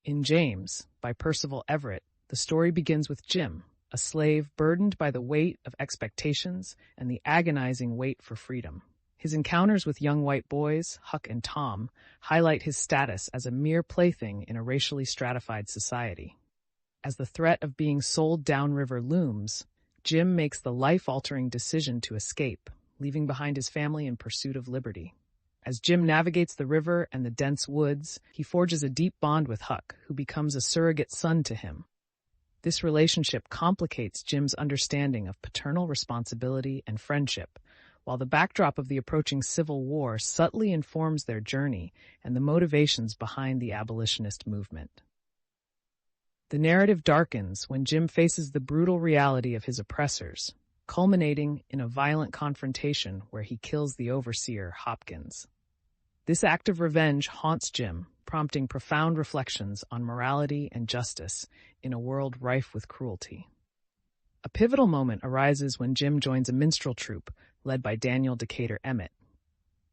In James, by Percival Everett, the story begins with Jim, a slave burdened by the weight of expectations and the agonizing wait for freedom. His encounters with young white boys, Huck and Tom, highlight his status as a mere plaything in a racially stratified society. As the threat of being sold downriver looms, Jim makes the life-altering decision to escape, leaving behind his family in pursuit of liberty. As Jim navigates the river and the dense woods, he forges a deep bond with Huck, who becomes a surrogate son to him. This relationship complicates Jim's understanding of paternal responsibility and friendship, while the backdrop of the approaching Civil War subtly informs their journey and the motivations behind the abolitionist movement. The narrative darkens when Jim faces the brutal reality of his oppressors, culminating in a violent confrontation where he kills the overseer, Hopkins. This act of revenge haunts Jim, prompting profound reflections on morality and justice in a world rife with cruelty. A pivotal moment arises when Jim joins a minstrel troupe led by Daniel Decatur Emmett.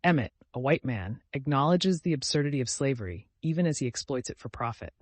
Emmett, a white man, acknowledges the absurdity of slavery, even as he exploits it for profit.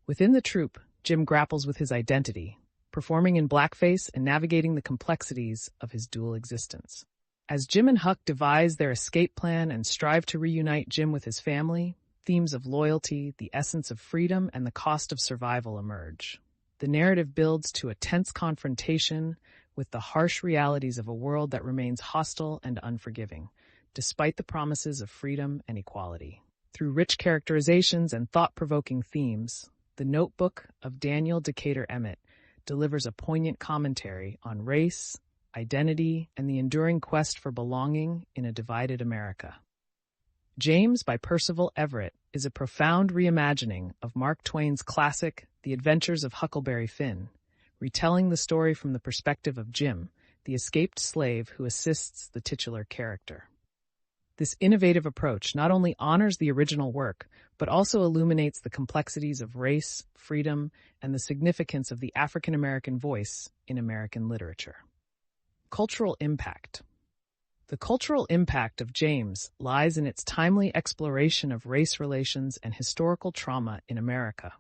Within the troupe, Jim grapples with his identity, performing in blackface and navigating the complexities of his dual existence. As Jim and Huck devise their escape plan and strive to reunite Jim with his family, themes of loyalty, the essence of freedom, and the cost of survival emerge. The narrative builds to a tense confrontation with the harsh realities of a world that remains hostile and unforgiving, despite the promises of freedom and equality. Through rich characterizations and thought-provoking themes, The Notebook of Daniel Decatur Emmett delivers a poignant commentary on race, identity, and the enduring quest for belonging in a divided America. James by Percival Everett is a profound reimagining of Mark Twain's classic The Adventures of Huckleberry Finn, retelling the story from the perspective of Jim, the escaped slave who assists the titular character. This innovative approach not only honors the original work, but also illuminates the complexities of race, freedom, and the significance of the African American voice in American literature. Cultural impact. The cultural impact of James lies in its timely exploration of race relations and historical trauma in America.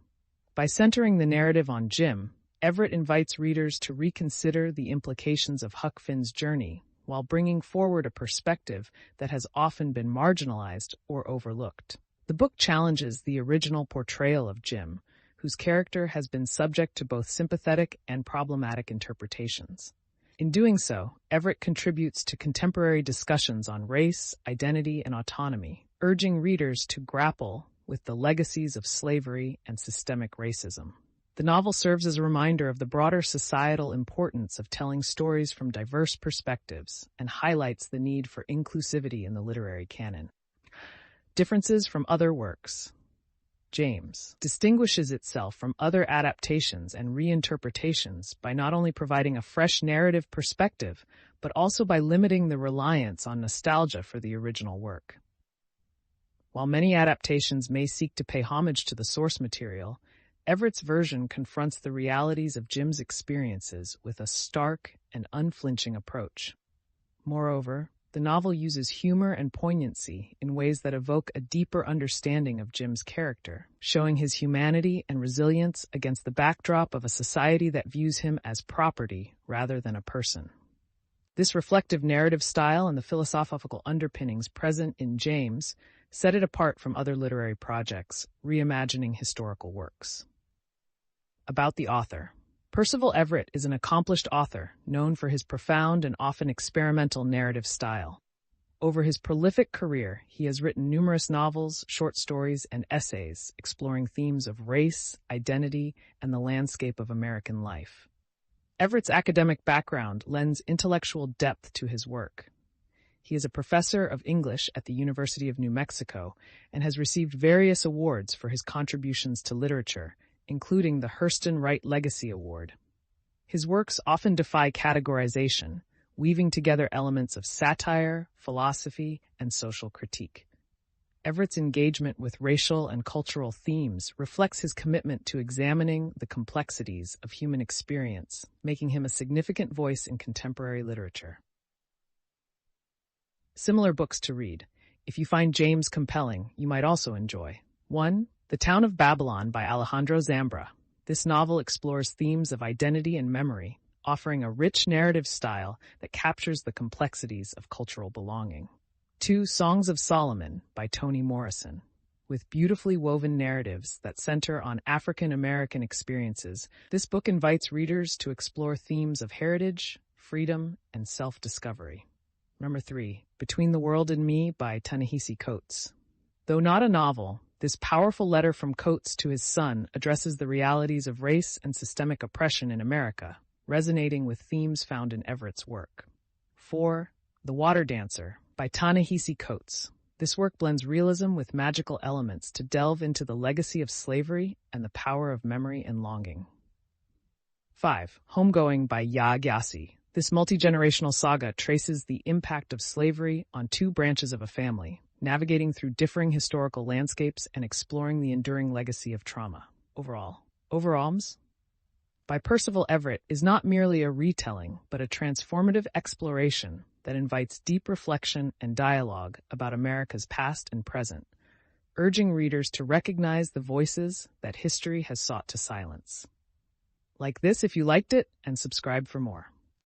By centering the narrative on Jim, Everett invites readers to reconsider the implications of Huck Finn's journey, while bringing forward a perspective that has often been marginalized or overlooked. The book challenges the original portrayal of Jim, whose character has been subject to both sympathetic and problematic interpretations. In doing so, Everett contributes to contemporary discussions on race, identity, and autonomy, urging readers to grapple with the legacies of slavery and systemic racism. The novel serves as a reminder of the broader societal importance of telling stories from diverse perspectives and highlights the need for inclusivity in the literary canon. Differences from other works. James distinguishes itself from other adaptations and reinterpretations by not only providing a fresh narrative perspective, but also by limiting the reliance on nostalgia for the original work. While many adaptations may seek to pay homage to the source material, Everett's version confronts the realities of Jim's experiences with a stark and unflinching approach. Moreover, the novel uses humor and poignancy in ways that evoke a deeper understanding of Jim's character, showing his humanity and resilience against the backdrop of a society that views him as property rather than a person. This reflective narrative style and the philosophical underpinnings present in James set it apart from other literary projects, reimagining historical works. About the author. Percival Everett is an accomplished author known for his profound and often experimental narrative style. Over his prolific career, he has written numerous novels, short stories, and essays exploring themes of race, identity, and the landscape of American life. Everett's academic background lends intellectual depth to his work. He is a professor of English at the University of New Mexico and has received various awards for his contributions to literature, including the Hurston Wright Legacy Award. His works often defy categorization, weaving together elements of satire, philosophy, and social critique. Everett's engagement with racial and cultural themes reflects his commitment to examining the complexities of human experience, making him a significant voice in contemporary literature. Similar books to read. If you find James compelling, you might also enjoy 1. The Town of Babylon by Alejandro Zambra. This novel explores themes of identity and memory, offering a rich narrative style that captures the complexities of cultural belonging. 2. Songs of Solomon by Toni Morrison. With beautifully woven narratives that center on African American experiences, this book invites readers to explore themes of heritage, freedom, and self-discovery. Number 3. Between the World and Me by Ta-Nehisi Coates. Though not a novel, this powerful letter from Coates to his son addresses the realities of race and systemic oppression in America, resonating with themes found in Everett's work. 4. The Water Dancer by Ta-Nehisi Coates. This work blends realism with magical elements to delve into the legacy of slavery and the power of memory and longing. 5. Homegoing by Ya Gyasi. This multi-generational saga traces the impact of slavery on 2 branches of a family, navigating through differing historical landscapes and exploring the enduring legacy of trauma. Overalls by Percival Everett is not merely a retelling, but a transformative exploration that invites deep reflection and dialogue about America's past and present, urging readers to recognize the voices that history has sought to silence. Like this if you liked it, and subscribe for more.